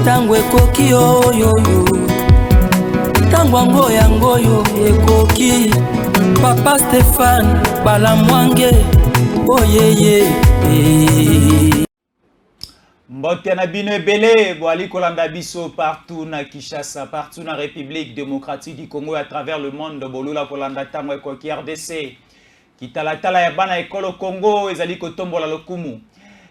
tango ekoki oyo tango yango yo ekoki papa Stéphane Balamwange oyeye Mbote na bino ebele boali kolanda biso partout na Kinshasa, partout na République démocratique du Congo à travers le monde bolula kolanda tango ekoki RDC kitalatala ya bana ekolo Congo ezali kotombola lokumu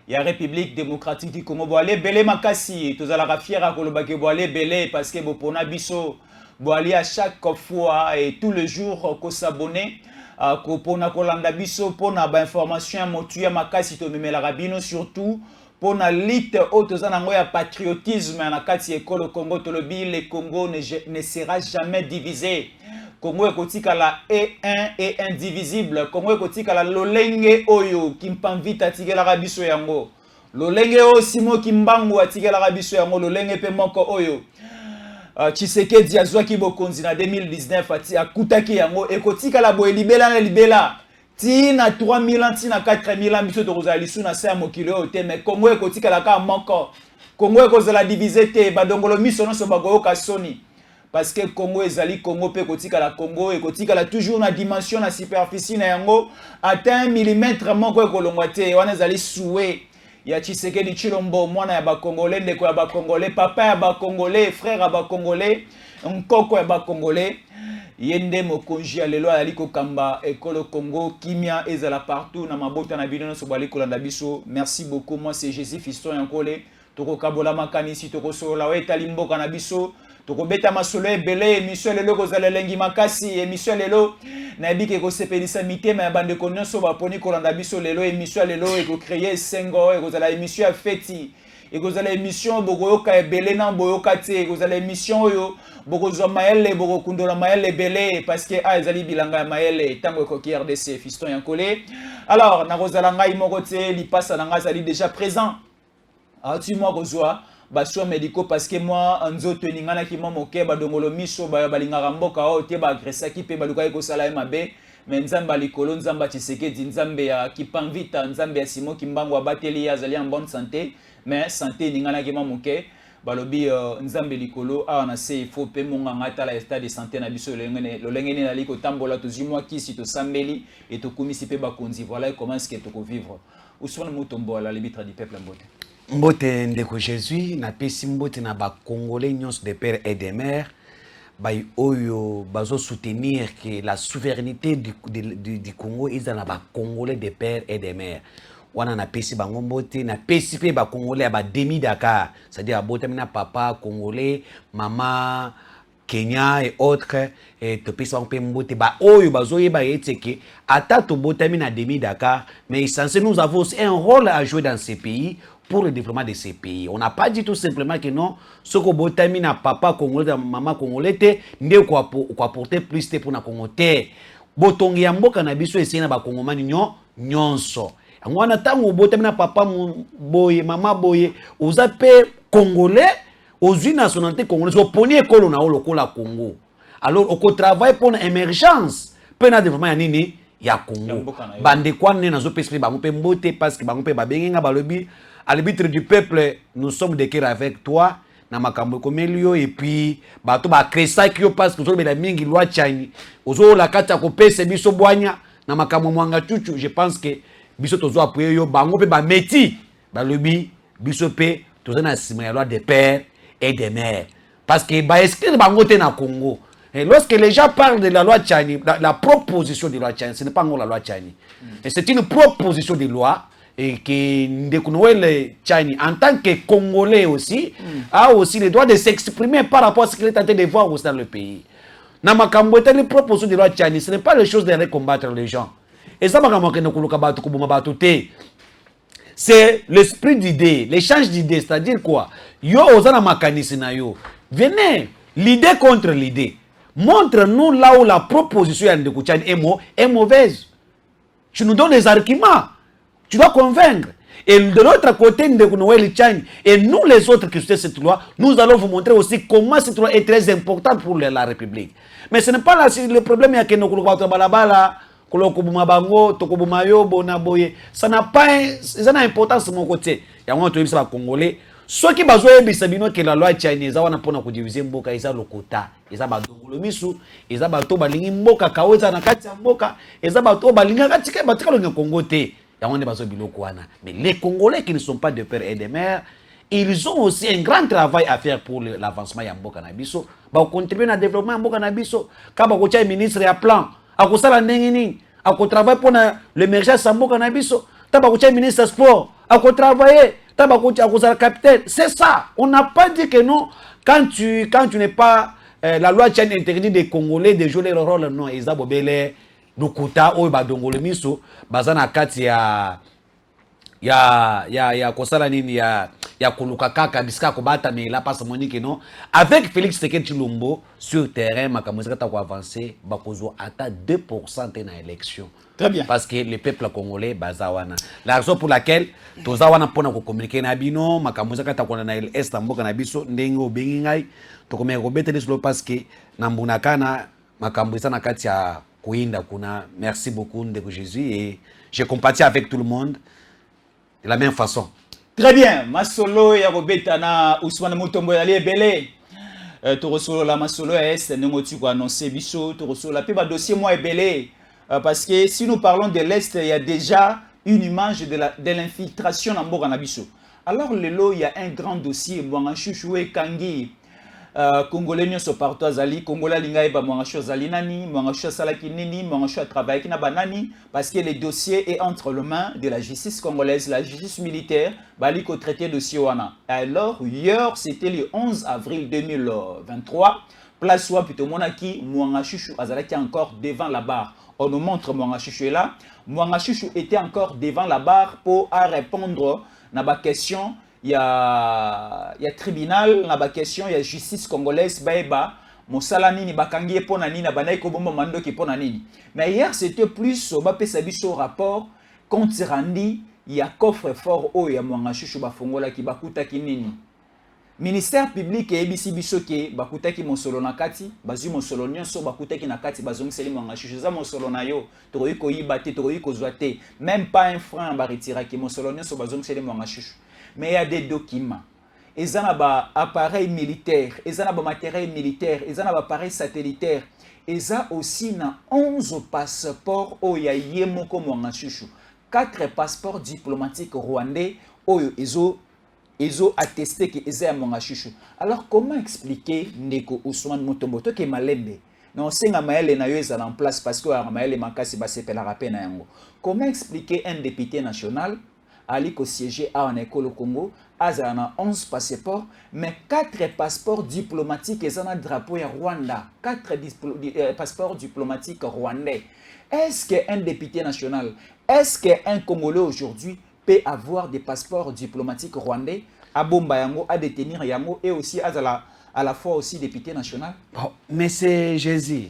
ya République démocratique du Congo boali ebele makasi tozala fiera kolobake boali ebele parce que bopona biso boali à chaque fois et tous les jours ko s'abonner kopona kolanda biso pona ba information motuya makasi to memela rabino surtout pour la lutte ya patriotisme na kati ekolo Congo tolobi le Congo ne sera jamais divisé. Congo ekotika la un et indivisible. Congo ekotika la lolenge oyo kimpamvita tigela rabiso yango. Lolenge o simo kimbangu atigela rabiso yango lolenge pe moko oyo. Tshisekedi azwaki bokonzi na 2019 ati akutaki yango ekotika la boye libela na libela. Tina 3000 ans, tina 4000 ans, biso tozali suna sa mokilo ote mais Congo ekotika la ka moko. Congo ekozala divisé te badongolo miso no so bagoyo ka soni. Parce que Congo ezali Congo pe ekotika la Congo ekotika la toujours na dimension na superficie na yango atteint 1 mm moko ekolongwa te wana ezali souhait ya Tshisekedi Tshilombo mwana ya ba Congolais ndeko ya ba Congolais papa ya ba Congolais frère ya ba Congolais nkoko ya ba Congolais yende mokonji ya lelo ali kokamba ekolo Congo kimia ezala partout na mabota na bino so bali kolanda biso. Merci beaucoup. Moi c'est Jésus Fiston Yankole toko kabola makanisi toko sola wetali mboka na biso toko beta masolo ebele émission lelo kozala lengi makasi émission lelo na ebike ko sepelisa mitema ya bande konyoso baponi kolanda biso lelo émission lelo eko créer sengo ekozala émission ya feti ekozala émission bokoyoka ebele na boyoka te ekozala émission oyo bokozwa maele bokokundola maele ebele parce que ezali bilanga ya maele tango ekoki RDC Fiston Yankole. Alors nakozala ngai moko te lipasa na ngai azali déjà présent tu moi kozwa baso médicaux parce que moi nzoto ningana ki moke badongolo miso balingaka mboka o te ba agresaki pe baluka ekosala mabe mais nzamba likolo nzamba Tshisekedi nzambe ya kipangvita nzambe ya Simo Kimbangu abateli azali en bonne santé mais santé ningana ki moke balobi nzambe likolo a na se il faut pe monganga tala état de santé na biso lolengene na liko tambola tozimwa kisi to sambeli et to komisi pe bakonzi voilà comment est-ce que to vivre usona mutombo la libre du peuple mbote mbote ndeko Jésus na pesi mbote na ba Congolais nyons de père et de mère bay oyo bazo soutenir que la souveraineté du Congo est dans ba Congolais de père et de mère. Wana na pesi bango mbote na pesi pe ba Congolais ba demi Dakar, c'est-à-dire abota mina papa congolais, maman Kenya et autres et to pesi bango pe mbote ba oyo bazo yeba eteke ata to bota mina demi Dakar, mais censé nous avons aussi un rôle à jouer dans ces pays pour le développement de ces pays. On n'a pas dit tout simplement que non, ce que botami na papa congolais, maman congolais te, nde ko apporter plus te pour na Congo te. Botongi ya mboka na biso esi na ba kongomani nyonso. Ngwana tango botami na papa boye, mama boye, oza pe congolais, ozui nationalité congolaise, oponi ekolo na lokola Congo. Alors oko travaille pour l'émergence, pe na développement ya nini ya Congo. Bande kwa ne nazo pesi bango pe mbote parce que bango pe babenga balobi à l'arbitre du peuple, nous sommes de cœur avec toi. Na makambo komelio et puis bato ba kresa kyo parce que zo be la mingi loi chani. Ozo la kata ko pese biso bwanya na makambo mwanga chuchu. Je pense que biso tozo appuyer yo bango pe ba meti ba lobi biso pe tozo na sima ya loi de père et de mère. Parce que ba inscrire bango te na Congo. Et lorsque les gens parlent de la loi Tchani, la proposition de loi Tchani, ce n'est pas encore la loi Tchani. Et c'est une proposition de loi et que Ndekunoël Tchani, en tant que Congolais aussi, a aussi le droit de s'exprimer par rapport à ce qu'il est en train de voir aussi dans le pays. Namakambote, les propositions de loi Tchani, ce n'est pas les choses de combattre les gens. Et ça, c'est l'esprit d'idée, l'échange d'idées, c'est-à-dire quoi? Yo, osana makanisi na yo. Venez, l'idée contre l'idée. Montre-nous là où la proposition est mauvaise. Tu nous donnes des arguments. Tu dois convaincre. Et de l'autre côté, et nous les autres qui soutiennent cette loi, nous allons vous montrer aussi comment cette loi est très importante pour la République. Mais ce n'est pas là le problème. Ça n'a pas d'importance de mon côté. Il y a un Congolais. Ceux qui bazo yebisa bino que la loi Tchani eza wana pona kudiviser mboka eza lokota eza badongolo misu eza bato balingi mboka kaweza na kati ya mboka eza bato balinga katika batika longa Congo te yango ne bazo biloko wana. Mais les Congolais qui ne sont pas de père et de mère, ils ont aussi un grand travail à faire pour l'avancement ya mboka na biso, ba contribuer na développement ya mboka na biso. Kaba ko tia ministre ya plan akosala ndenge nini ako travailler pour l'émergence ya mboka na biso, taba ko tia ministre sport ako travailler capitaine. C'est ça. On n'a pas dit que non. Quand tu n'es pas... la loi tient interdit des Congolais de jouer leur rôle. Non. Ils ont bobélé. Nukuta, ou badongolo miso. Bazana kati ya kosala nini ya koluka kaka biska kobata mais la passe monique non. Avec Félix Tshisekedi Tshilombo sur terrain, makamuzaka ta ko avancer, bakozo ata 2% na élection. Très bien. Parce que le peuple congolais bazawana. La raison pour laquelle tozawana pona ko communiquer na bino makamuzaka ta kona na est mboka na biso ndengo bengi ngai to komeka ko betele solo parce que na mbunakana makambuisa na kati ya kuinda kuna. Merci beaucoup ndeko Jésus et je compatis avec tout le monde de la même façon. Très bien. Masolo ya robeta na Ousmane Mutombo ya lebele. To la masolo est ngoti ko annoncer biso to la pe ba dossier moi ebele. Parce que si nous parlons de l'Est, il y a déjà une image de l'infiltration en Boranabiso. Alors, il y a un grand dossier, Mouangachouchoué Kangi, Congolais n'y sont partout Azali, Congolais Lingaïba Mouangachou Azali Nani, Mouangachou Salaki Nini, Mouangachou travaille qui n'a pas Nani, parce que le dossier est entre les mains de la justice congolaise, la justice militaire, Baliko traité de Siwana. Alors, hier, c'était le 11 avril 2023, place où plutôt Monaki, Mouangachouchou Azali qui est encore devant la barre. On nous montre Mouangachouchou est là. Mouangachouchou était encore devant la barre pour répondre à la question. Il y a tribunal, la question, il y a justice congolaise, baeba, Moussalani ni bakangi ponani na banaï kobombo mando ki ponani. Mais hier c'était plus au bapé sabiso rapport compte randi, il y a coffre fort au ya Mouangachouchou bafongola ki bakuta kinini. Ministère public et ABC bisoke bakutaki mosolo na kati bazu mosolo nyonso bakutaki na kati bazongiseli Mouangachouchou za mosolo na yo toroyi ko yibate toroyi ko zwate même pas un franc ba retiraki mosolo nyonso bazongiseli Mouangachouchou. Mais il y a des documents. Ils ont ba appareil militaire, ils ont ba matériel militaire, ils ont ba appareil satellitaire. Ils ont aussi na 11 passeports au ya yemoko Mouangachouchou. 4 passeports diplomatiques rwandais au ils ont attesté qu'ils ont Mouangachouchou. Alors comment expliquer Ndeko Ousmane Mutombo to ke malembe? Non, c'est nga maele na yo en place parce que maele makasi ba sepela rappel na yango. Comment expliquer un député national ali ko siéger à en école au Congo, azana 11 passeports, mais 4 passeports diplomatiques et un drapeau ya Rwanda, 4 passeports diplomatiques rwandais. Est-ce qu'un député national, est-ce qu'un Congolais aujourd'hui peut avoir des passeports diplomatiques rwandais à Bomba Yango, à détenir Yango et aussi à la fois aussi député national? Oh, mais c'est Jésus.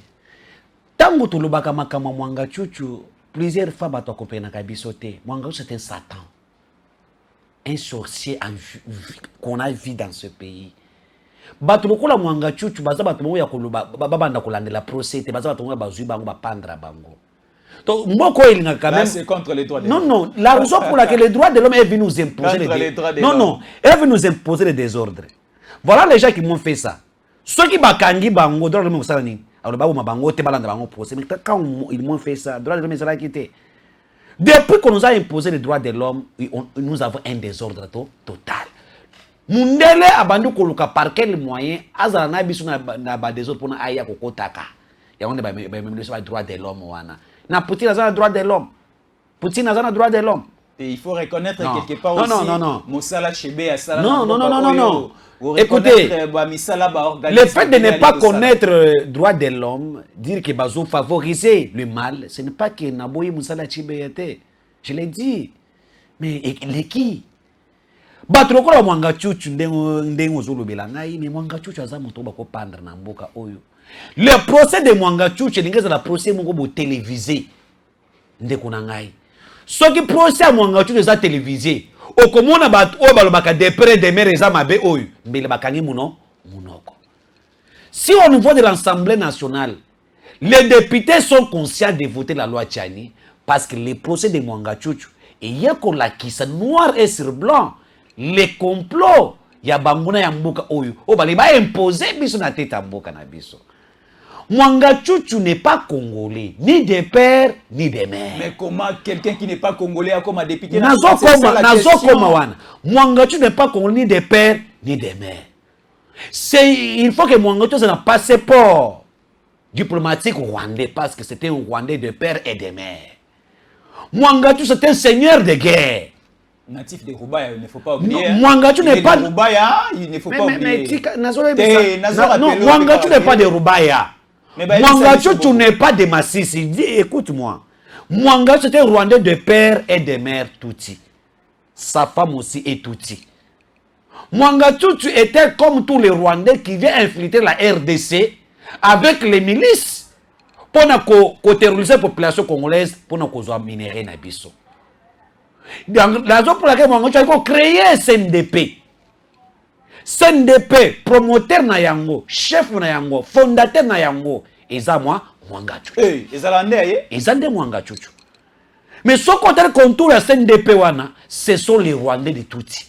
Tango to lobaka makama Mouangachouchou, plusieurs fois bato akopena kabisote. Mouangachouchou c'est un Satan. Un sorcier qu'on a vu dans ce pays. Bato lokola Mouangachouchou baza bato mo ya koloba babanda kolandela procès te baza bato mo bazui bango ba pandra bango. Donc, c'est contre les droits de l'homme. Non, la raison pour laquelle les droits de l'homme est venu nous imposer est venu nous imposer les désordres. Voilà les gens qui m'ont fait ça. Ceux qui bakangi bango, droit de l'homme, alors bango te balanda bango procès. Mais quand ils m'ont fait ça, droit de l'homme sera quitté. Depuis qu'on nous a imposé les droits de l'homme, nous avons un désordre total. Mundele abandu koluka par quel moyen azala na biso na ba désordre pour na aya kokotaka. Ya on ba les droits de l'homme wana. Na Poutine a le droit de l'homme. Poutine a le droit de l'homme. Et il faut reconnaître quelque part aussi Moussala Chebe à Salah. Non. Écoutez, le fait de ne pas connaître le droit de l'homme, dire que Bazo favoriser le mal, ce n'est pas que Naboye Moussala Chebe était. Je l'ai dit. Mais les qui? Batrokola Mouangachouchou ndengo zolo belangai, mais Mouangachouchou aza moto bako pendre na mboka oyo. Le procès de Mouangachouchou, c'est le procès de télévisé. Ce qui procès à Mouangachouchou est télévisé. Au commun, on a des prêts de mères et mabe oyo. Mais le bakangi munoko. Si au niveau de l'Assemblée nationale, les députés sont conscients de voter la loi Tchani, parce que le procès de Mouangachouchou, et il y a qu'on l'a qui noir et sur blanc, les complots ya banguna ya mboka oyo o bali ba imposer biso na tête mboka na biso. Mwanga Chuchu n'est pas congolais, ni de père ni de mère. Mais comment quelqu'un qui n'est pas congolais a comme député Nazo koma wana. Mwanga Chuchu n'est pas congolais, ni de père ni de mère. Il faut que Mwanga Chuchu ait un passeport diplomatique rwandais parce que c'était un Rwandais de père et de mère. Mwanga Chuchu c'était un seigneur de guerre. Natif de Rubaya, il ne faut pas oublier. Mwanga Chuchu n'est pas de Rubaya, il ne faut pas oublier. Non, Mwanga Chuchu n'est pas de Rubaya. Mwanga Chuchu n'est pas de Massissi. Écoute-moi. Mwanga Chuchu était Rwandais de père et de mère Tutsi. Sa femme aussi est Tutsi. Mwanga Chuchu était comme tous les Rwandais qui viennent infiltrer la RDC avec les milices pour terroriser la population congolaise pour nous causer minerai na biso. La raison pour laquelle Mwanga Chuchu a créé CNDP. CNDP, promoteur na yango, chef na yango, fondateur na yango, eza Mwanga Chuchu. Ezande Mwanga Chuchu. Mais ce côté contour à CNDP wana, ce sont les Rwandais de Tutsi.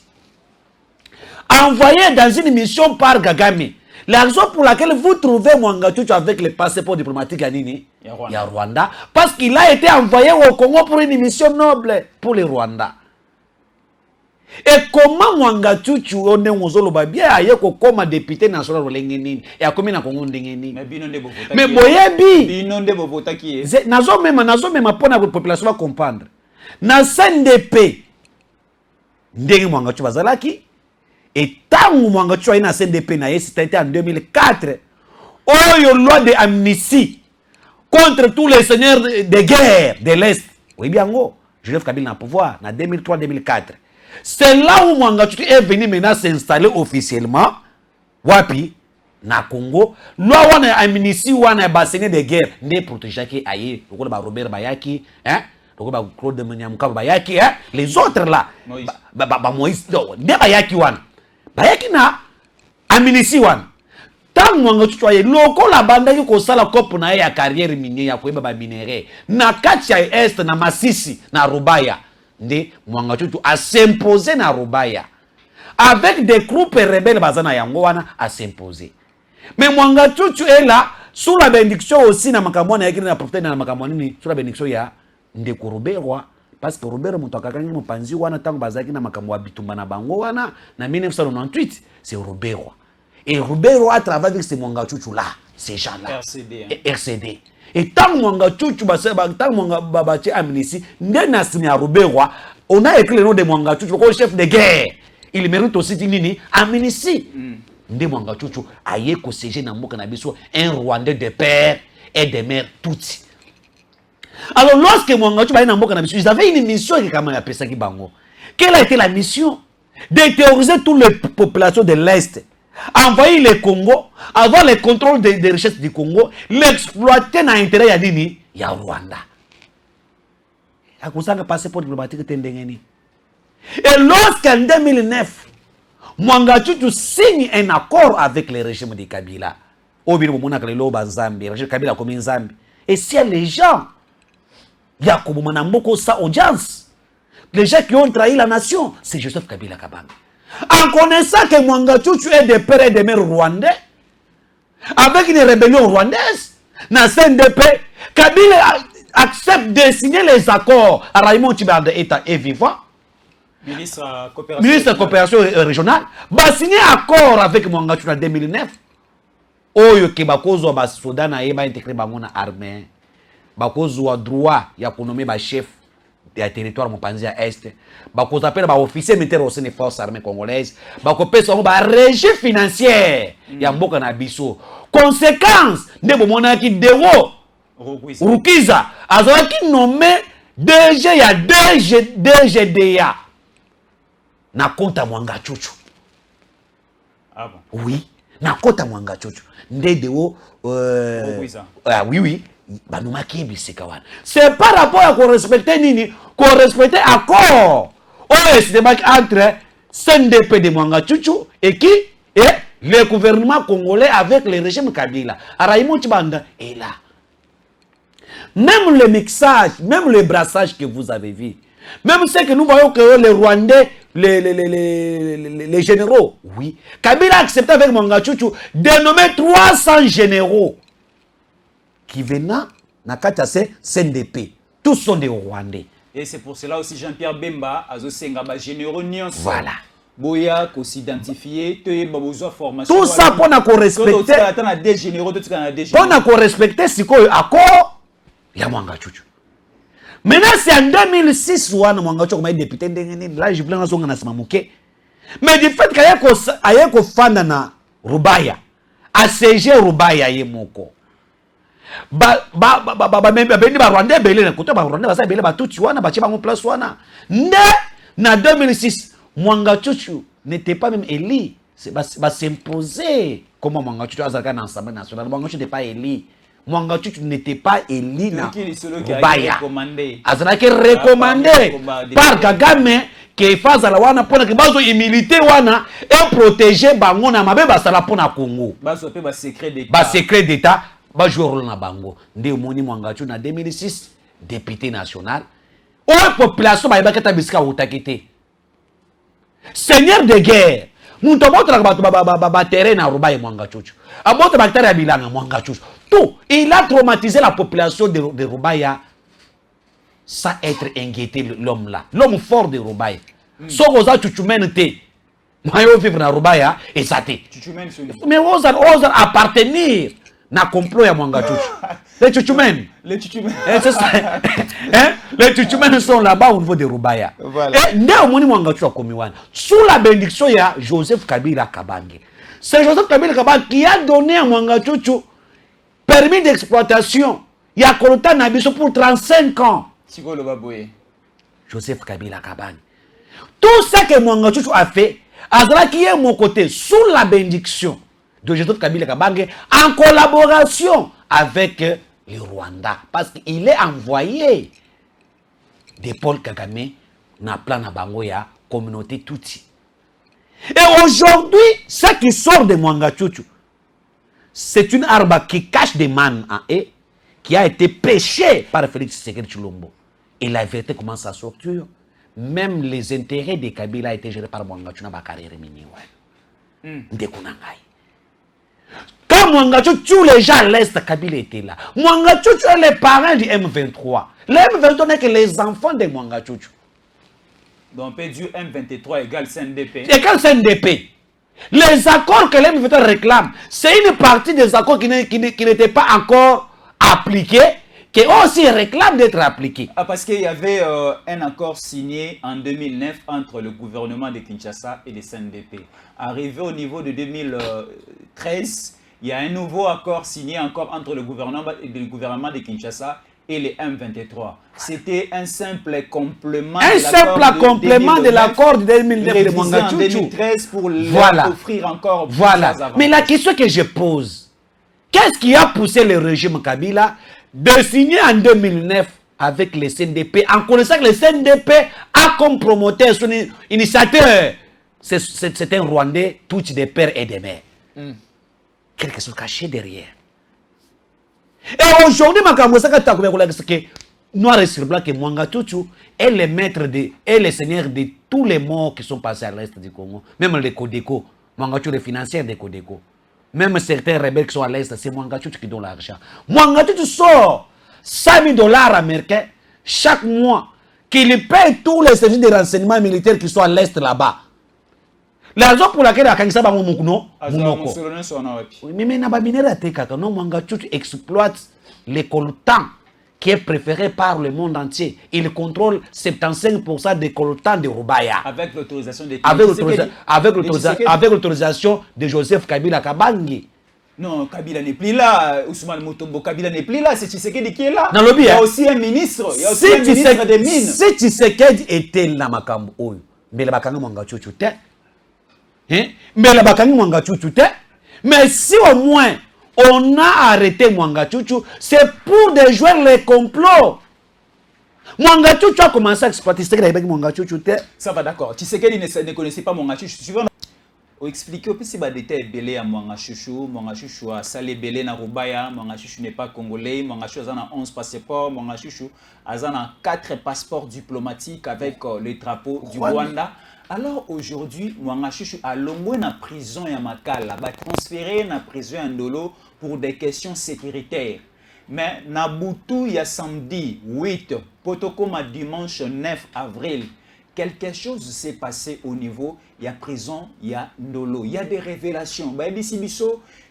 Envoyé dans une mission par Kagame. La raison pour laquelle vous trouvez Mwanga Chuchu avec le passeport diplomatique à Nini, il y a Rwanda, parce qu'il a été envoyé au Congo pour une mission noble pour les Rwandais. Et comment Mwanga Chuchu on est mozolo ba bien aye ko comme député national rolengeni et a comme na Congo ndengeni mais boyebi binonde bovota qui est nazo même pour la population va comprendre na CNDP ndenge Mwanga Chuchu bazalaki et tant Mwanga Chuchu na CNDP na c'était en 2004 oyo loi de amnistie contre tous les seigneurs de guerre de l'Est oui bien go Joseph Kabila na pouvoir na 2003-2004. C'est là où Mwanga Chuchu est venu maintenant s'installer officiellement. Wapi, na Congo. Loi wana amnistie wana basene de guerre. Ne protéger qui aye. Loko ba Robert Bayaki, hein? Loko ba Claude Munyamuka Bayaki, hein? Les autres là. Moïse. Ne Bayaki wana. Bayaki na amnistie wana. Tant Mwanga Chuchu aye loko la banda ki ko sala kopo na ya carrière minière ya koyeba ba minerai. Na kati ya Est na Masisi na Rubaya. Nde Mwanga Chuchu a s'imposer na Rubaya avec des groupes rebelles bazana yango wana a s'imposer. Mais Mwanga Chuchu est là sous la bénédiction aussi na makambo na yakini na prophète na makambo ni sous la bénédiction ya ndeko Roberwa parce que Robert muto akakangi mopanzi wana tango bazaki na makambo bitumba na bango wana na 1998 c'est Roberwa et Roberwa a travaillé avec ce Mwanga Chuchu là ces gens là RCD. Et tant Mwanga Chuchu tant Mwanga babati amnistie ndena simi ya Roberwa on a écrit le nom de Mwanga Chuchu comme chef de guerre il mérite aussi nini amnistie nde Mwanga Chuchu aye ko siéger na mboka na biso un Rwandais de père et de mère Tutsi. Alors lorsque Mwanga Chuchu aye na mboka na biso ils avaient une mission qui kama ya pesa ki bango. Quelle a été la mission? De terroriser toutes les populations de l'Est, envahir le Congo, avoir le contrôle des richesses du Congo, l'exploiter dans l'intérêt ya nini ya Rwanda. Akusanga passeport diplomatique tendengeni. Et lorsqu'en 2009, Mwanga Chuchu signe un accord avec le régime de Kabila. Obiri bomona kalelo banzambi, régime Kabila comme Nzambi. Et si les gens Yakobo Manamboko sa audience, les gens qui ont trahi la nation, c'est Joseph Kabila Kabanga. En connaissant que Mwanga Chuchu est de père et de mère rwandais, avec une rébellion rwandaise, dans CNDP, Kabila accepte de signer les accords à Raymond Tchibalde est vivant. Ministre de coopération régionale. Va signer accord avec Mwanga Chuchu en 2009. Oyo ke bakozo ba soda na yeba intégrer bango na armée. Bakozo wa droit ya konomé ba chef ya territoire mopanzi ya Est. Bakozo appelle ba officier militaire au sein des forces armées congolaises. Bakopesa ba régie financière ya mboka na biso. Conséquence nde bomona ki Dewo Rukiza azalaki nommé DG ya DGDA na konta Mwanga Chuchu. Ah bon? Oui, na konta Mwanga Chuchu. Ndedewo oui, banumaki bisika wana. C'est par rapport à qu'on respecter nini, qu'on respecter accord. C'est entre CNDP de Mwanga Chuchu et qui est le gouvernement congolais avec le régime Kabila. Raymond Tchibalde est là. Même le mixage, même le brassage que vous avez vu, même ce que nous voyons que les Rwandais les généraux. Oui. Kabila a accepté avec Mwanga Chuchu de nommer 300 généraux qui venaient dans le CNDP. Tous sont des Rwandais. Et c'est pour cela aussi Jean-Pierre Bemba a des généraux nyonso. Voilà. Boya ko s'identifier, te besoin formation. Tout ça pour nous respecter. Des généraux, pour nous respecter ce qu'on accord. Il y a Mwanga Chuchu. Maintenant c'est en 2006 où Mwanga Chuchu est député là je voulais nga na samamuke. Mais du fait qu'il ko fanda na Rubaya, a siégé Rubaya yemoko. Beni ba Rwanda belé na côté ba Rwanda ba sa belé ba tout wana ba chiba place wana. Na 2006 Mwanga Chuchu n'était pas même élu, c'est va s'imposer comment Mwanga Chuchu azaka na Assemblée nationale. Mwanga Chuchu n'était pas élu. Mwanga Chuchu n'était pas élu na Rubaya. Azalaki recommandé par Kagame que fasse la wana pona que bazo humilité wana et protéger bango na mabe basala pona Congo. Bazo pe ba secret d'état. Ba secret d'état. Ba jouer rôle na bango nde omoni Mwanga Chuchu na 2006 député national o population ba yebaka tabisika utakite seigneur de guerre muntu abotela ba terrain na Rubaya Mwanga Chuchu abota bakteria bilanga Mwanga Chuchu tout il a traumatisé la population de Rubaya sans être inquiété l'homme là l'homme fort de Rubaya soko za chuchumene te mayo vivre na Rubaya et ça te chuchumene mais osa appartenir na complot ya Mwanga Chuchu. Les Chuchumen. Les Chuchumen. Les Chuchumen sont là-bas au niveau de Rubaya. Voilà. Et nde omoni Mwanga Chuchu akomiwana. Sous la bénédiction ya Joseph Kabila Kabange. C'est Joseph Kabila Kabange qui a donné à Mwanga Chuchu permis d'exploitation. Il y a Kolota Nabiso pour 35 ans. Sikolo Baboye. Joseph Kabila Kabange. Tout ce que Mwanga Chuchu a fait, Azala qui est mon côté sous la bénédiction de Joseph Kabila Kabange en collaboration avec le Rwanda. Parce qu'il est envoyé de Paul Kagame dans le plan de la communauté Tutsi. Et aujourd'hui, ce qui sort de Mwanga Chuchu, c'est une arbre qui cache des mannes en haie, qui a été pêchée par Félix Tshisekedi Tshilombo. Et la vérité commence à sortir. Même les intérêts de Kabila ont été gérés par Mwanga Chuchu dans la carrière minière. Quand Mwanga Chuchu, tous les gens à l'Est, Kabila était là. Mwanga Chuchu est les parents du M23. Le M23 n'est que les enfants de Mwanga Chuchu. Donc, on peut dire M23 égale CNDP. Égale CNDP. Les accords que le M23 réclame, c'est une partie des accords qui n'étaient pas encore appliqués, qui aussi réclament d'être appliqués. Ah, parce qu'il y avait un accord signé en 2009 entre le gouvernement de Kinshasa et le CNDP. Arrivé au niveau de 2013, il y a un nouveau accord signé encore entre le gouvernement de Kinshasa et les M23. C'était un simple complément. Un simple complément de l'accord de 2009 de Mwanga Chuchu. En 2013 pour leur offrir encore plus voilà. Mais la question que je pose, qu'est-ce qui a poussé le régime Kabila de signer en 2009 avec le CNDP en connaissant que le CNDP a comme promoteur, son initiateur, c'est un Rwandais, tout des pères et des mères. Quelque chose caché derrière. Et aujourd'hui, noir et sur blanc que Mwanga Chuchu est le maître est le seigneur de tous les morts qui sont passés à l'est du Congo. Même les Codeco, Mwanga Chuchu est financier des Codeco. Même certains rebelles qui sont à l'est, c'est Mwanga Chuchu qui donne l'argent. Mwanga Chuchu sort $100 000 américains chaque mois, qu'il paye tous les services de renseignement militaire qui sont à l'est là-bas. La raison pour laquelle il y a Mwanga Chuchu exploite les coltans qui est préféré par le monde entier. Il contrôle 75% des coltans de Rubaya. Avec l'autorisation de avec l'autorisation de Joseph Kabila Kabange. Non, Kabila n'est plus là. Ousmane Mutombo, Kabila n'est plus là. C'est Tshisekedi qui est là. Il y a aussi un ministre. Il y a aussi un ministre des Mines. Si Tshisekedi était là, mais mais si au moins on a arrêté Mwanga Chuchu, c'est pour déjouer les complots. Mwanga Chuchu a commencé à exploiter Mwanga Chuchu. Ça va d'accord. Tshisekedi ne connaissait pas Mwanga Chuchu. expliquer au si détail belé à Mwanga Chouchou a salé belé na Rubaya, Mwanga Chouchou n'est pas congolais, Mwanga Chouchou a 11 passeports, Mwanga Chouchou a 4 passeports diplomatiques avec le drapeau du Rwanda. Alors aujourd'hui, Mwanga Chouchou a longé na prison ya Makala, ba transféré na prison ya Ndolo pour des questions sécuritaires. Mais na Boutou ya samedi 8, potokoma dimanche 9 avril, quelque chose s'est passé au niveau, il y a prison, il y a Ndolo, il y a des révélations.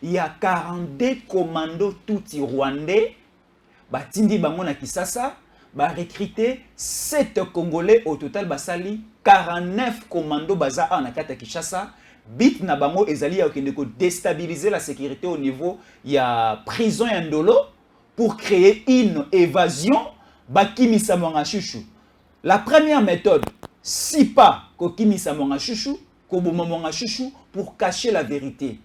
Il y a 42 commandos tout rwandais, Tindi Bango na Kisasa, recruté 7 Congolais au total, basali 49 commandos baza na kata Kishasa. Bit na Bango ezali ya déstabiliser la sécurité au niveau, il y a prison ya Ndolo pour créer une évasion, bakimisa Mwanga Chouchou. La première méthode, si pas kokimisa Mwanga Chouchou, koboma Mwanga Chouchou pour cacher la vérité.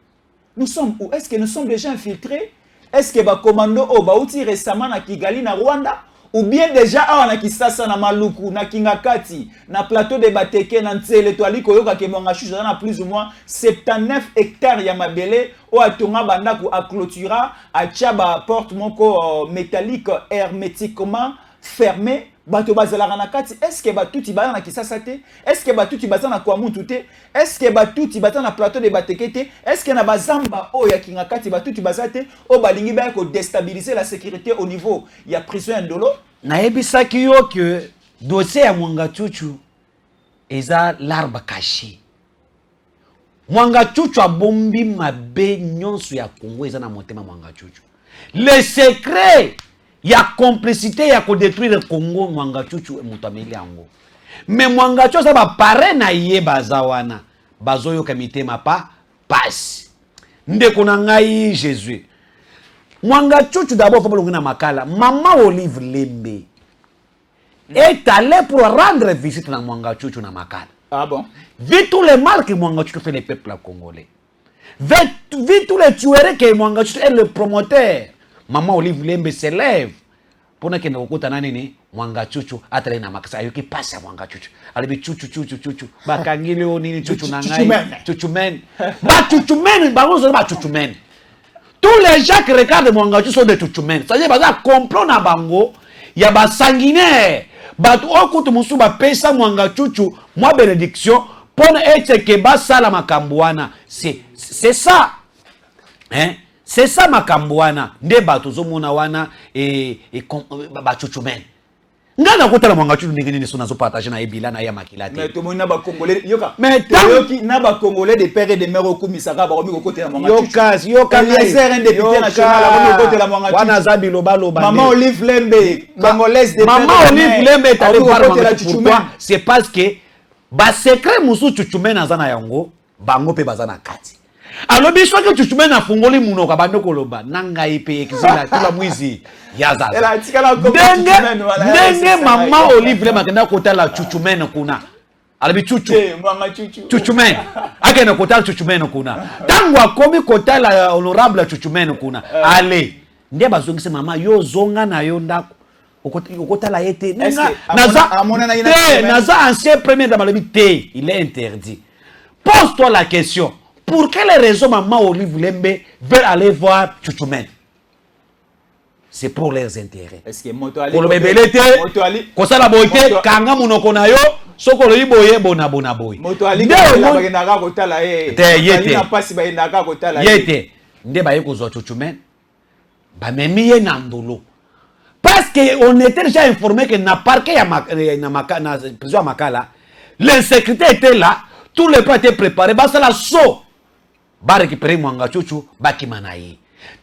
Nous sommes où? Est-ce que nous sommes déjà infiltrés? Est-ce que ba commando o ba uti récemment na Kigali na Rwanda ou bien déjà na Kisasa na Maluku na Kingakati na plateau de Bateke na Ntsele toali koyoka ke Mwanga Chouchou na plus ou moins 79 hectares ya mabele o atonga bandako a clôtura a tchaba porte moko métallique hermétiquement fermé. Bato bazala na kati, est-ce que batuti baza na Kisasa te? Est-ce que batuti baza na Kwamuntu te? Est-ce que batuti baza na plateau de Bateke te? Est-ce que na bazamba o ya Kingakati batuti baza te? O balingi ba ko déstabiliser la sécurité au niveau ya prison ya Ndolo? Na ebisaki yo que dossier ya Mwanga Chouchou eza l'arbre caché. Mwanga Chouchou abombi mabe nyonso ya Congo eza na motema Mwanga Chouchou. Le secret il y a complicité, il y a détruire le Congo, Mwanga Chouchou et Moutameli Ango. Mais Mwanga Chouchou, ça va paraître na yé bazawana. Bazoyo kamite ma pas passe. Ndeko na ngai Jésus. Mwanga Chouchou d'abord faut pas na makala. Maman Olive Lembe est allé pour rendre visite na Mwanga Chouchou na makala. Ah bon? Vu tous les mal que Mwanga Chouchou fait les peuples congolais. Vu tous les tueries que Mwanga Chouchou est le promoteur. Maman Olive Lembe se lève pour ne pas nani Mwanga Chouchou atale na makasa ayoki passe à Mwanga Chouchou alibi chouchou bakangile onini chouchou na ngai chouchou men ba chouchou men ba ngozo ba chouchou men. Tous les gens qui regardent Mwanga Chouchou sont des chouchou men. Ça veut dire baza complot na bango ya ba sanguinaire ba okutu musu ba pesa Mwanga Chouchou moi bénédiction pour être que ba sala makambuana c'est ça hein. C'est ça makambwana nde bato zomona wana ba chuchumen. Ngana kotala Mwanga Chouchou ndenge sona zo partager na ebila na ya makilate. Mais tout monde na ba congolais yoka. Mais yoki na ba congolais de père et de mère okumisaka ba komi kokotela Mwanga Chouchou. Yoka les un député national ba kokotela Mwanga Chouchou. Wana zabi loba. Maman Olive Lembe congolaise de Maman Olive Lembe est allée voir Mwanga Chouchou. C'est parce que ba secret musu chuchumen azana yango bango pe bazana kati. Alors bisho que tu mets na fungoli munoka bando koloba nanga ipe ekizila tula mwizi yaza ndenge Maman Olive Lembe akenda kotala chuchumene kuna alabi chuchumene akenda kotala chuchumene kuna tangu akomi kotala honorable chuchumene kuna ale ndiye bazongise mama yo zonga na yo ndako okotala yete naza ancien premier damalobi te il est interdit. Pose-toi la question. Pour quelle raison Maman Olive Lembe veut aller voir Chouchoumen? C'est pour leurs intérêts. Est-ce que Motoali pour le bébé l'été, kosala boyte kanga munoko na yo, soko loyi boye bona boy. Motoali la bagenda kotala yete. Na pasi bagenda kotala yete. Nde baye kozwa Chouchoumen. Ba memiye na Ndolo. Parce que on était déjà informé que na parquet ya na prison Makala, l'insécurité était là, tous les plans étaient préparés, ba ça la saut. Ba récupérer Mwanga Chouchou ba kimanaye.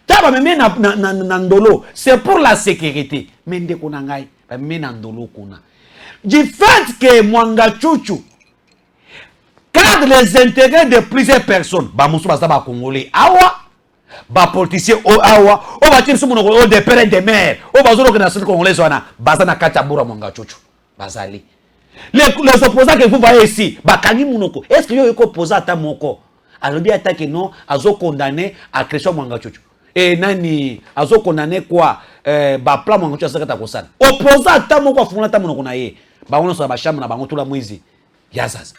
Taba meme na Ndolo, c'est pour la sécurité. Mais ndeko na ngai, ba meme na Ndolo kuna. Du fait que Mwanga Chouchou cadre les intérêts de plusieurs personnes, ba musu ba ba congolais awa, ba politicien o awa, o ba tirer sumu no de père et de mère, o ba zolo que na sud congolais wana, bazana katabura Mwanga Chouchou. Bazali. Les opposants que vous voyez ici, ba kangi munoko. Est-ce que yo eko opposant ta moko? Alors bien attaqué non, azo condamné à Christian Mwanga Chouchou. Et nani azo condamné quoi ba plan Mwanga Chouchou sakata kosana. Opposant ta moko funa ta monoko na ye. Ba ono so ba chambre na bango tula mwizi. Yazaz.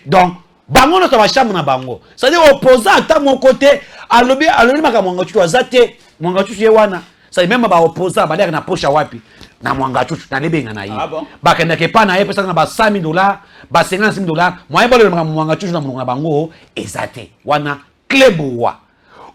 Donc bango no ba chambre na bango c'est-à-dire opposant à mon côté alobi maka Mwanga Chuchu azate Mwanga Chuchu yewana ça même ba opposant ba na pocha wapi na Mwanga Chuchu na lebenga na yi ba kenda ke pa na ye pesa na ba $100 ba $50 moyen ba le maka Mwanga Chuchu na bango ezate wana klebuwa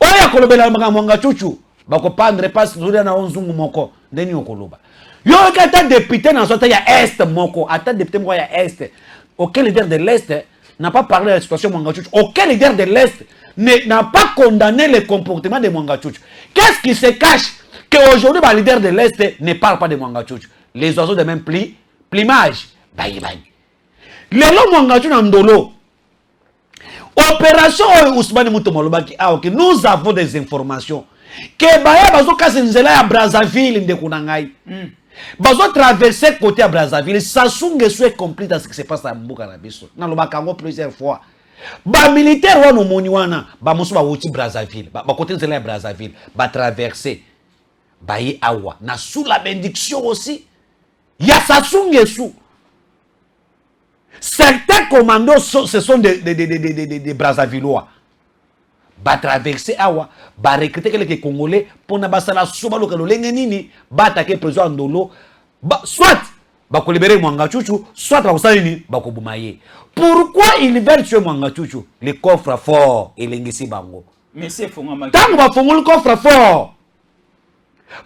oya kolobela maka Mwanga Chuchu ba ko prendre pas zuri na onzungu moko ndeni okoloba yo kata député na sota ya est moko ata député moko ya est aucun leader de l'est n'a pas parlé de la situation de Mwanga Chuchu. Aucun leader de l'Est n'a pas condamné le comportement de Mwanga Chuchu. Qu'est-ce qui se cache qu'aujourd'hui, le leader de l'Est ne parle pas de Mwanga Chuchu? Les oiseaux de même plumage. Baï. Les lots Mwanga Chuchu Ndolo. Opération Ousmane Moutomolobaki. Ah, ok. Nous avons des informations. Que Baya Bazo Kassenzela à Brazzaville, Ndekunangai. Bazo traverser côté à Brazzaville, Sassou Nguesso est complice dans ce qui se passe à Mbuka na biso. Na lobakango plusieurs fois. Ba militaire wana moni wana, ba musu ba wuti Brazzaville, ba côté nzela Brazzaville, ba traverser ba yi awa na sous la bénédiction aussi. Ya Sassou Nguesso. Certains commandos ce sont des Brazzavillois. Ba traverser awa ba recruter quelques Congolais pour na basala soba lokalo lenge nini ba attaquer président Ndolo soit ba ko libérer Mwanga Chuchu soit ba ko nini ba ko bumaye. Pourquoi ils veulent tuer Mwanga Chuchu? Le coffre fort et l'engisi bango mais c'est fongama tant ba fongo le coffre fort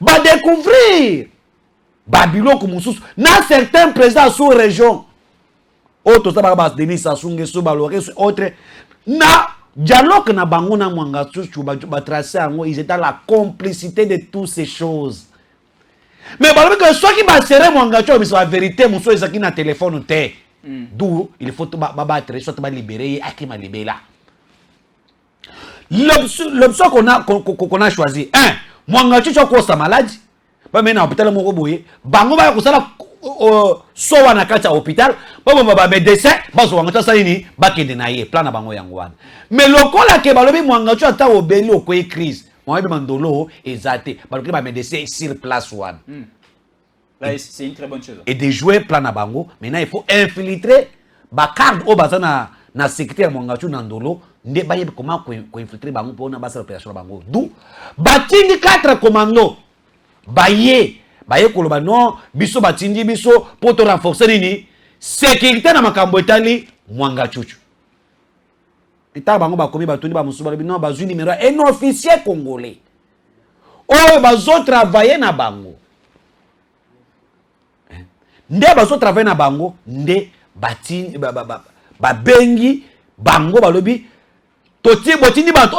ba découvrir Babylone comme mususu na certains présidents sous région autres ça ba Denis Sassou Nguesso ba loré autre na dialogue na bango na Mwanga Chuchu ba tracer ango ils étaient dans la complicité de toutes ces choses. Mais balobi que soit qui ba serrer Mwanga Chuchu mais la vérité muso ezaki na téléphone té. D'où il faut ba battre soit ba libérer à qui ma libérer. L'option qu'on a choisi Mwanga Chuchu ko sa maladie. Ba mena hôpital moko boye bango ba ko sala so wana kata hôpital ba médecin ba so wanga tsali ni ba kende na ye plan na bango yango wana mais lokola ke balobi Mwanga Chuchu ata obeli okoye crise moi be mandolo ezate balobi ba médecin sur place wana là c'est une très bonne chose et de jouer plan na bango maintenant il faut infiltrer ba carte o bazana na secrétaire Mwanga Chuchu na ndolo nde ba yebe comment ko infiltrer bango pour na ba sa opération bango d'où batindi 4 commandos baye koloba non biso batindi biso pour te renforcer nini sécurité na makambo etali Mwanga Chuchu eta bango bakomi batundi ba musuba non bazui numéro un officier congolais bazo travailler na bango nde bazo travailler na bango nde batindi bengi bango balobi botindi bato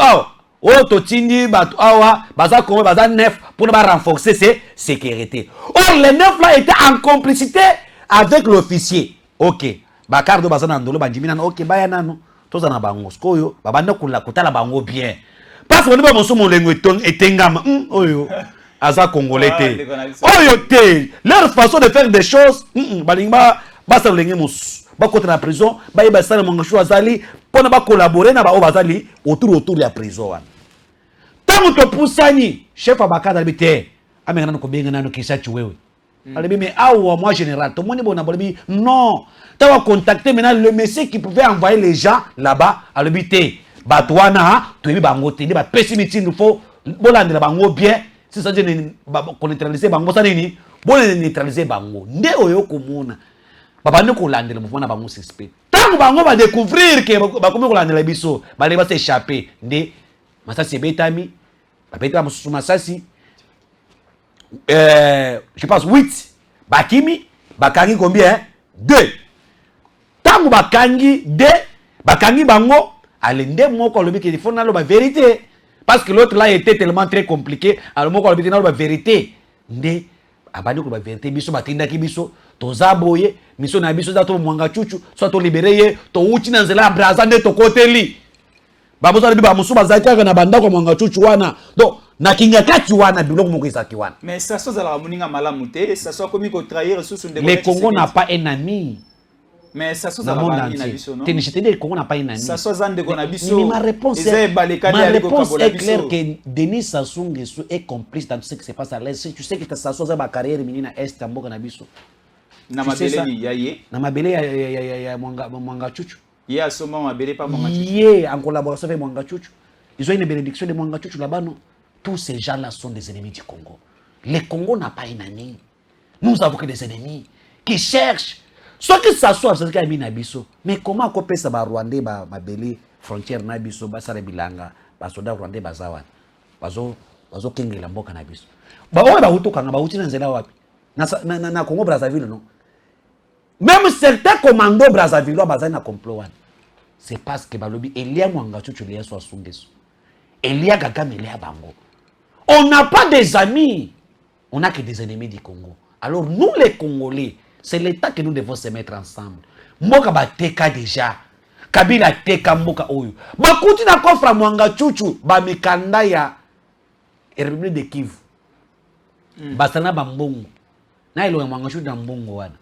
totindi bato awa baza comme baza neuf pour ne pas renforcer ses sécurités. Or les neuf là étaient en complicité avec l'officier. OK. Bakardo baza na ndolo banjimina OK baya nano toza na bango skoyo babanda kutala bango bien. Parce que nous sommes molengo etengama oyo aza congolais té. Oyo té leur façon de faire des choses balingba basa lengé mus. Ba côté na prison ba yeba sala Mwanga Chuchu azali pona ba collaborer na ba bazali autour de la prison wana. Tango to pusani chef abakada habité amengana ko benga nano kisa chiwewe. Alibi mais awa moi général tout le monde bona bolibi non. Tawa contacter maintenant le monsieur qui pouvait envoyer les gens là-bas à l'habité. Batwana to yebi bango te ba pessimity nous faut bolande bango bien c'est ça dire ko neutraliser bango ça nini bolande neutraliser bango nde oyo komona baba ne ko landela mouvement na bango suspect tant bango ba découvrir que ba komi ko landela biso ba le ba s'échapper nde masasi betami ba betama mususu masasi je pense 8 bakimi bakangi combien 2 tangu bakangi 2 bakangi bango alende moko lobi que faut na lo ba vérité parce que l'autre là était tellement très compliqué alors moko lobi que na lo ba vérité nde abandi ko ba vérité biso batindaki biso toza boye miso na biso za to Mwanga Chuchu soit to libérer to uchi na nzela Brazza nde to koteli baboza libi ba musuba zakaka na banda ko Mwanga Chuchu wana donc na kinga kati wana biloko moko izaki wana mais ça soit la moninga malamu te ça soit comme ko trahir sous son le Congo n'a pas un ami mais ça soit la ina biso non je te dis le Congo n'a pas un ami ça soit zande ko na biso ma réponse est claire que Denis Sassou Nguesso est complice dans tout ce qui se passe à l'est. Tu sais que Sassou za ba carrière minina est mboka na biso na mabele ni yaye na mabele ya Mwanga Chuchu Il y a ce moment Mabele pas Mwanga Chuchu. Yé en collaboration avec Mwanga Chuchu. Ils ont une bénédiction de Mwanga Chuchu là-bas, non? Tous ces gens-là sont des ennemis du Congo. Le Congo n'a pas une amie. Nous avons que des ennemis qui cherchent. Ceux qui s'assoient, c'est ce qu'il y a mis Nabiso. Mais comment on peut ça, Rwandais, Mabele, frontière Nabiso, Basare Bilanga, Basoda Rwandais, Bazawan, Bazo Kengela Mboka Nabiso. Bah ouais, bah Uto Kanga, bah Uti Nanzela Wapi. Na Congo Brazzaville, non? Même certains commandos Brazzaville, Bazana complot. C'est parce que Balobi, Elia Mwanga Chuchu, Elia Soasungesu. Elia Gagam, Elia Bango. On n'a pas des amis. On n'a que des ennemis du Congo. Alors nous les Congolais, c'est l'État que nous devons se mettre ensemble. Mboka ba teka déjà. Kabila teka mboka oyo. Ba kuti na kofra Mwanga Chuchu ba mikanda ya République de Kivu. Basana ba mbongo. Na ilo Mwanga Chuchu na mbongo wana.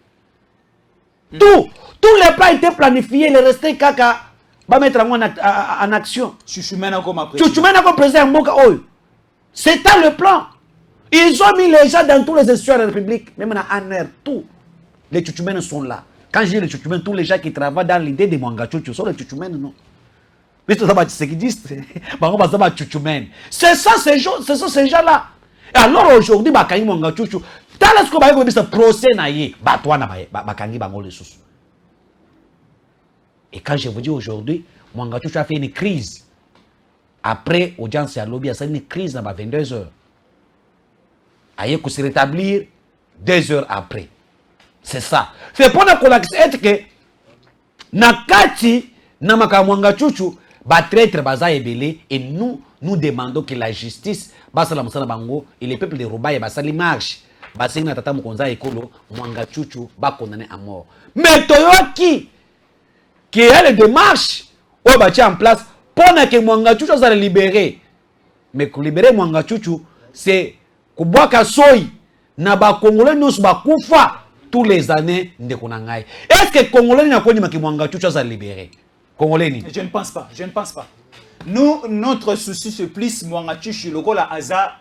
Tous les plans étaient planifiés, les restés kaka ba mettre en action. Chuchumena comme président. Chuchumena comme président mboka oyo. C'est ça le plan. Ils ont mis les gens dans tous les institutions de la République, même dans ANR, tout. Les Tchouchoumènes sont là. Quand je dis les Tchouchoumènes, tous les gens qui travaillent dans l'idée de Mwanga Chuchu sont les Tchouchoumènes, non? Mais c'est ce qu'ils disent. C'est ça, ces gens-là. Et alors aujourd'hui, Bakangi Mwanga Chuchu, dans ce qu'on va dire, procès naïe, Bakangi Bango les sous. Et quand je vous dis aujourd'hui, Mwanga Chuchu a fait une crise. Après, audience à lobby, ça a une crise dans 22 heures. Aïe, qu'on se rétablir 2 heures après. C'est ça. C'est pour être que Nakati, Namaka Mwanga Chuchu, va traître Baza Ebele, et nous demandons que la justice, Basala Moussana Bango, et les peuples de Roubaï, Basali marche, Basina Tata Mukonza Ekolo, Mwanga Chuchu, va condamner à mort. Mais Toyoki, qui est les démarches, on va en place, pour que Mwanga Chuchu soit libéré. Mais pour libérer Mwanga Chuchu, c'est Kubwaka Soy, Naba Congolais nous bakufa tous les années de Konangai. Est-ce que Congolais n'a pas dit que Mwanga Chuchu soit libéré? Congolais? Je ne pense pas, je ne pense pas. Nous, notre souci se plisse Mwanga Chuchu, le la hasard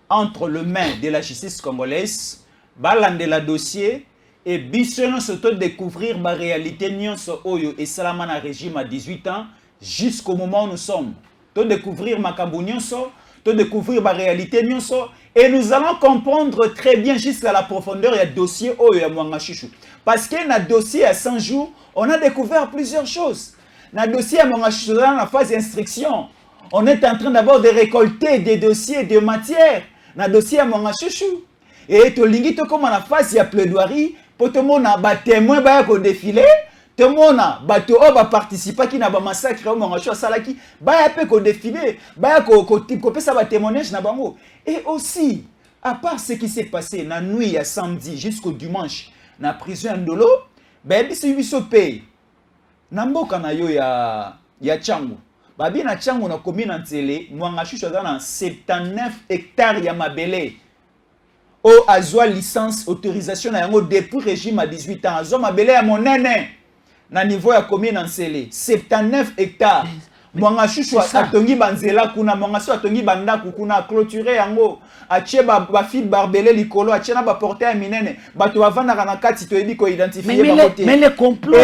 entre les mains de la justice congolaise, balande la dossier, et bisson surtout découvrir ma réalité nyonso oyo et salamana régime à 18 ans jusqu'au moment où nous sommes. De découvrir ma nyonso, de découvrir ma réalité nyonso, et nous allons comprendre très bien jusqu'à la profondeur du dossier oyo ya Mwanga Chuchu. Parce que dans le dossier à 100 jours, on a découvert plusieurs choses. Dans le dossier à Mwanga Chuchu, dans la phase d'instruction, on est en train d'abord de récolter des dossiers de matière. Dans le dossier à Mwanga Chuchu. Et tout le monde comme la phase de plaidoirie, pour tout le monde a témoin qui défilé, tout le monde a participé qui n'a pas massacre au Mwanga Chuchu salaki, qui défilé, qui ça témoignage na bango. Et aussi, à part ce qui s'est passé la nuit à samedi jusqu'au dimanche dans la prison Ndolo, biso paye. Namboka na yo ya Tchangu. Babi na Tchangu na commune en télé, Mwanga Chuchu dans 79 hectares ya mabele. O azwa licence autorisation na yango depuis régime à 18 ans. Azwa mabele ya monene na niveau ya commune en télé, 79 hectares. Mwanga Chuchu atongi banzela kuna, Mwanga Chuchu atongi bandaku kuna, clôturer yango, atie ba fil barbelé likolo, atie na ba portail minene, bato bavandaka na kati toyebi ko identifier ba côté. Mais le complot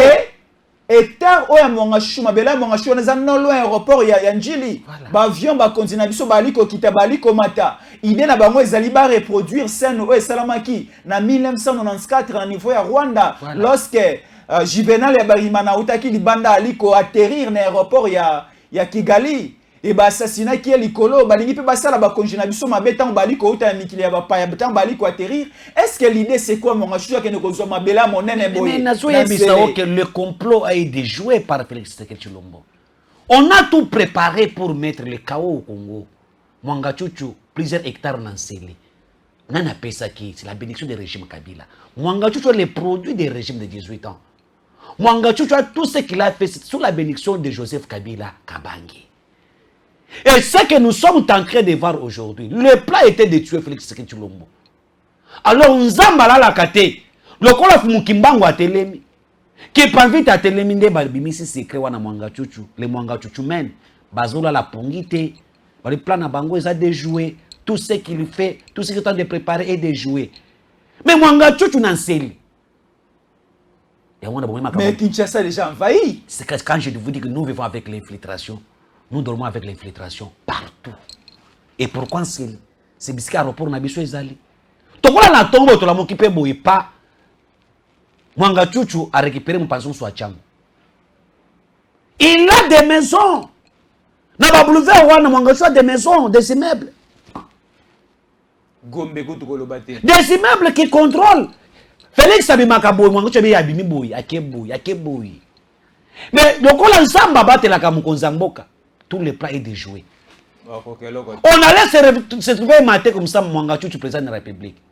hectare oya Mwanga Chuchu mabela Mwanga Chuchu na non loin aéroport ya Njili. Ba avion ba continue biso baliko kita baliko mata. Idée na bango ezali ba reproduire scène oyo salamaki na 1994 na niveau ya Rwanda lorsque Juvenal ya Barimana utaki libanda aliko atterrir na aéroport ya Kigali et ba assassinat qui est likolo balingi pe basala ba konjina biso mabeta baliko uta ya mikili ya bapaya betan baliko atterrir. Est-ce que l'idée c'est quoi Mwanga Chuchu que nous kozwa mabela monene boy? Mais nazoya bisao que le complot a été joué par Félix Tshisekedi Tshilombo. On a tout préparé pour mettre le chaos au Congo. Mwanga Chuchu plusieurs hectares dans Nsele. On a ça qui c'est la bénédiction du régime Kabila. Mwanga Chuchu est le produit du régime de 18 ans. Mwanga Chuchu a tout ce qu'il a fait sous la bénédiction de Joseph Kabila Kabangi. Et ce que nous sommes en train de voir aujourd'hui, le plan était de tuer Félix Tshisekedi Tshilombo. Alors, Nzambala la kate, le kola Mukimbango a telemi, qui panvite a telemi de balbimisi secret wana Mwanga Chuchu, les Mwanga Chuchu men, bazola la pongite, le plan na bango est de jouer, tout ce qu'il fait, tout ce qu'il est en train de préparer est de jouer. Mais Mwanga Chuchu Nanseli. Mais Kinshasa a déjà envahi. C'est quand je vous dis que nous vivons avec l'infiltration, nous dormons avec l'infiltration partout. Et pourquoi c'est biscuit aéroport na biso ezali? Tokola na tombo to la mokipe boye pas. Mwanga Chuchu a récupéré mon pension sur Achango. Il a des maisons. Na ba boulevard wana Mwanga Chuchu a des maisons, des immeubles. Des immeubles qui contrôlent. Félix Abimaka boy Mwanga Chuchu be abimi boy, ake boy. Mais lokola nsamba batelaka mukonza mboka, tout le plan est déjoué. On allait se trouver matin comme ça Mwanga Chuchu président de la République.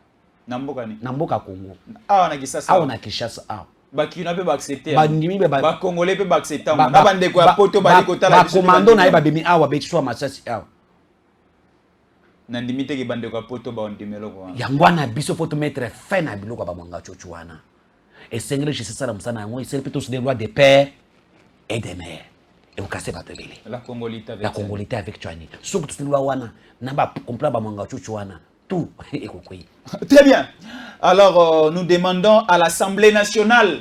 Namboka Congo. Ah on a Kinshasa. Ah on a Kinshasa. Ah. Ba Kina peut accepter. Ba Congolais peut accepter. Na bande ko poto ba ko tala. Ba commando na ba bimi awa be so masasi awa. Na ndimite ke bande ko poto ba ondimelo ko. Yangwana biso faut mettre fin na biloko ba Mwanga Chuchu wana. Et sengele je sais ça musana yango, c'est plutôt des lois de père et de mère. Et vous cassez votre belé. La Congolité avec. La Congolité avec Tchani. Sauf que tu loi wana na ba comprendre ba Mwanga Chuchu wana. Tout est compris. Très bien. Alors, nous demandons à l'Assemblée nationale,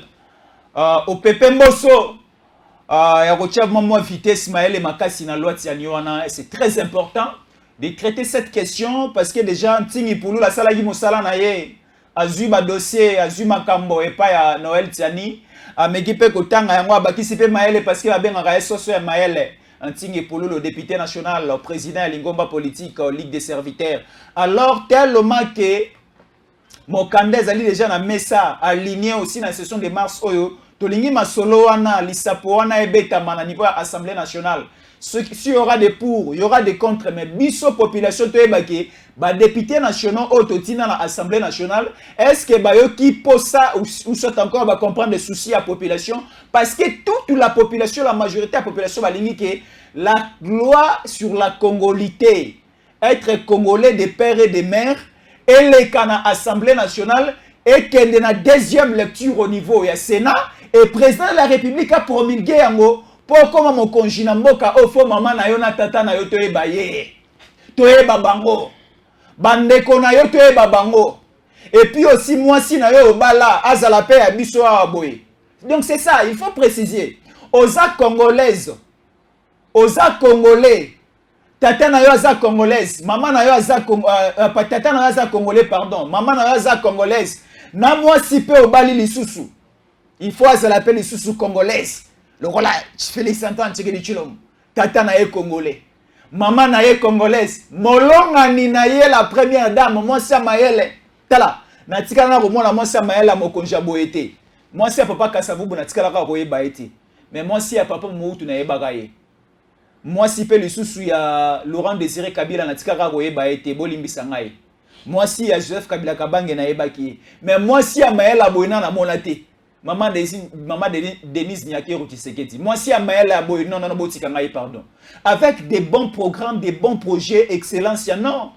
au Pepe Mbosso, c'est très important de traiter cette question parce que déjà, la sala qui mosala na ye, azuba dossier, azuma kambo et pas Noël Tiani, mais qui peut kotanga yango abakisi maele parce que la benga ka soso ya maele. Antingue Polo, le député national, le président de l'Ingomba politique, Ligue des serviteurs. Alors, tellement que Mokandez a déjà na messa aligné aussi dans la session de mars oyo, tolingi masolo wana lisapo wana ebeta mana niveau Assemblée nationale. S'il y aura des pour, il y aura des contre, mais biso population to ebaki, ba députés nationaux autotina dans l'Assemblée nationale, est-ce que ba yo qui pose ça ou soit encore va comprendre les soucis à la population parce que toute la population, la majorité de la population va dire que la loi sur la congolité, être congolais de père et de mère, et les cana Assemblée nationale et qu'elle est la deuxième lecture au niveau du Sénat et président de la République a promulgué yango. Pourquoi mon congina mboka ofo maman na yo na tata na yo to ebaye to eba bango bandeko na yo to eba bango et puis aussi moi si na yo bala azala pe ya biso aboye. Donc c'est ça, il faut préciser aux congolaises, aux congolais, tata na yo aza congolaise, maman na yo aza tata na yo aza congolais pardon, maman na yo aza congolaise, na moi si pe obali lisusu, il faut azala pe lisusu congolaise. Le rôle Félix Antoine Tshisekedi Tshilombo, tata na ye congolais, maman na ye congolaise, molonga ni na ye la première dame, moi c'est Maëlle. Tala, na tika na romona moi c'est Maëlle mokonja boyete. Moi c'est papa Kasavubu na tika la ka koyeba ete. Mais moi c'est papa Moutou na yeba ye. Moi si pe lisusu ya Laurent Désiré Kabila na tika ka koyeba ete bolimbisa ngai. Moi si ya Joseph Kabila Kabange na yeba ki. Mais moi si ya Maëlle boyina na monate. Maman Denise Nyakero Tshisekedi. Moi si Amaël Aboy non botika ngai pardon. Avec des bons programmes, des bons projets excellence ya non.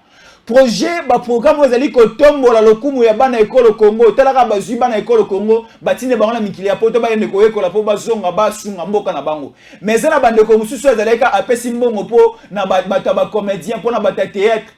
Projet ba programme ozali ko tombola lokumu ya bana ekolo Congo, talaka bazui bana ekolo Congo, batine bango na mikili ya poto ba yende ko ekola po bazonga ba sunga mboka na bango. Mais za na bande ko mususu ezaleka apesi mbongo po na bato ba comédien po na bata théâtre.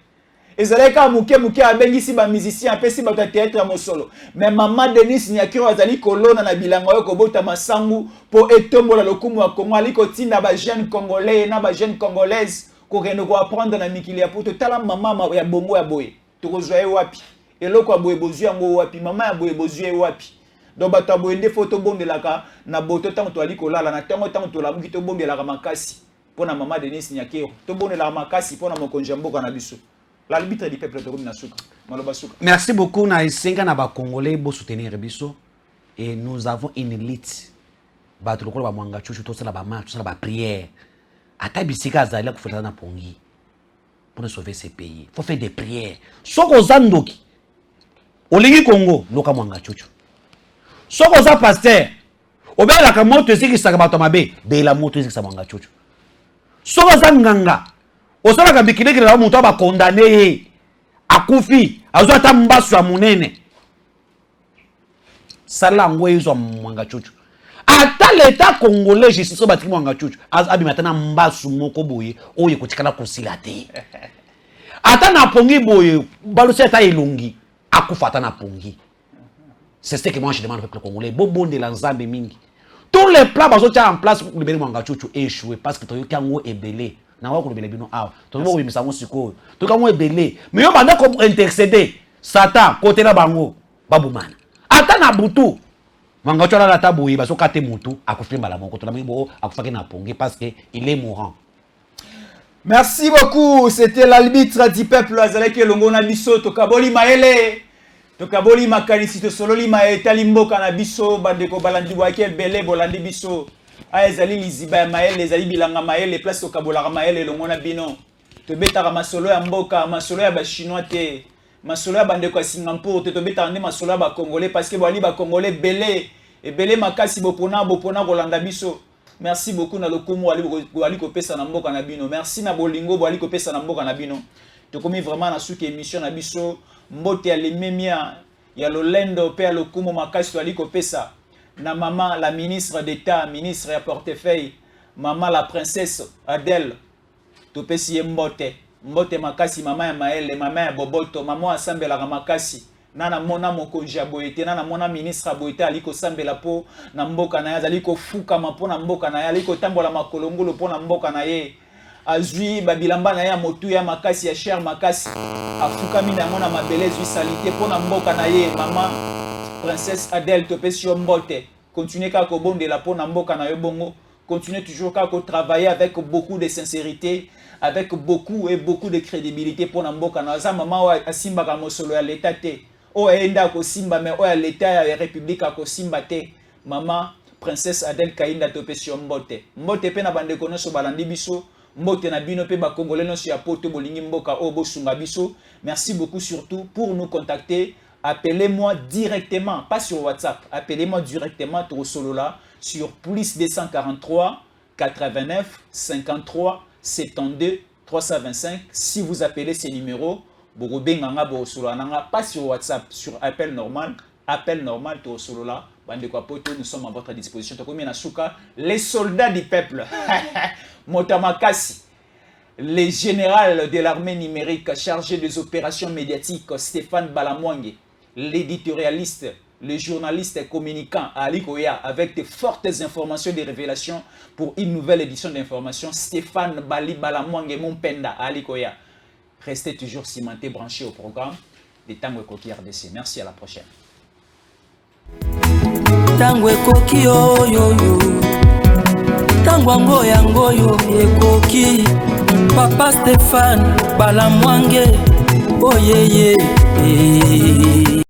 Ezaleka muke abengisi ba musicien apesi bato théâtre ya mosolo. Mais maman Denise Nyakiro azali kolona na bilanga yo ko bota masangu po etombola lokumu ya Congo ali ko tinda ba jeune congolais na ba jeune congolaise ko reno ko apprendre na mikili ya poto tala mama ya bongo ya boye. To ko joye wapi? Eloko ya boye bozu yango wapi? Mama ya boye bozu ye wapi? Donc bato boye nde photo bondelaka na boto tango to ali kolala na tango to la muki to bondelaka makasi. Pona maman Denise Nyakiro. To bondelaka makasi pona mokonja mboka na biso. L'arbitre du peuple de Ruminasuka. Merci beaucoup. Na isenga na ba Congolais bo soutenir biso et nous avons une élite. Ba tuloko ba Mwanga Chuchu to sala ba marche, to sala ba prière. Ata bisika azali ku fotana pongi. Pour sauver ce pays. Faut faire des prières. Soko zandoki. Olingi Congo, loka Mwanga Chuchu. Soko za pasteur. Obela ka moto eziki saka bato mabe, be la moto eziki sa Mwanga Chuchu. Soko za nganga. Osala ka bikileki na mutu ba condamné akufi azwa ta mbasu ya munene sala ngwezo Mwanga Chuchu ata l'état congolais justice batiki Mwanga Chuchu abima tana mbasu moko boye oye kotikala kosila te ata na pongi boye balusi ata elongi akufa ata na pongi C'est ce que moi je demande au peuple congolais. Bon de l'ensemble mingi. Tous les plans bazotia en place pour le béni mwanga chuchu échoué parce que to yokango ebelé. Na wa ko le bino awa. To mo bimisa mo siko. To kango ebelé. Mais yo banda ko intercéder. Satan côté na bango babumana. Ata na butu. Mwanga chola la taboyi baso kate mutu akufimba la moko to na mibo akufake na pongi parce que il est mourant. Merci beaucoup. C'était l'arbitre du peuple azalaki longo na biso to kaboli maele. Tokaboli makanisi to sololi ma etali mboka na biso bandeko balandi wake belé bolandi biso a ezali liziba ya maele ezali bilanga maele place tokabolaka maele longona bino to betaka masolo ya mboka masolo ya ba chinois te masolo ya bandeko ya Singapour te to betaka ndi masolo ya ba congolais parce que bali ba congolais belé et belé makasi bopona kolanda biso. Merci beaucoup na lokumu wali ko pesa na mboka na bino. Merci na bolingo wali ko pesa na mboka na bino. To komi vraiment na suki émission na biso mbote ya lememia ya lolendo pe ya lokumu makasi to aliko pesa na maman la ministre d'État ministre ya portefeuille maman la princesse Adèle to pesi mbote makasi maman ya maele maman ya boboto maman asambela makasi nana mona mokonzi boyete nana mona ministre boyete aliko sambela po na mboka na ye aliko fuka mapo na mboka na ye aliko tambola makolongolo po na mboka na ye azui babilamba na ya motu ya makasi ya cher makasi afuka mina mona mabele zui salite pona mboka na ye maman princesse Adèle topesi mbote continuez ka ko bondela pona mboka na yo bongo continuez toujours ka ko travailler avec beaucoup de sincérité avec beaucoup de crédibilité pona mboka na za maman wa asimba ka mosolo ya l'état te o enda ko simba mais o ya l'état ya république ko simba te maman princesse Adèle Kainda topesi mbote pe na bande kono so balandi biso mbote na bino pe ba congolais no ya poto bolingi mboka o bosunga biso. Merci beaucoup surtout pour nous contacter. Appelez-moi directement, pas sur WhatsApp. Appelez-moi directement to solola sur plus 243 89 53 72 325. Si vous appelez ces numéros, bogobenganga bo solola pas sur WhatsApp, sur appel normal to solola. Bande kwa poto, nous sommes à votre disposition. Tokomi na suka les soldats du peuple. Motamakasi, le général de l'armée numérique chargé des opérations médiatiques, Stéphane Balamwange, l'éditorialiste, le journaliste et communicant Ali Koya, avec de fortes informations, des révélations pour une nouvelle édition d'information, Stéphane Balamwange, mon penda, Ali Koya. Restez toujours cimentés, branchés au programme de Tango Ekoki RDC. Merci, à la prochaine. Tango Ekoki Tango yango ekoki Papa Stéphane Balamwange oh yeah yeah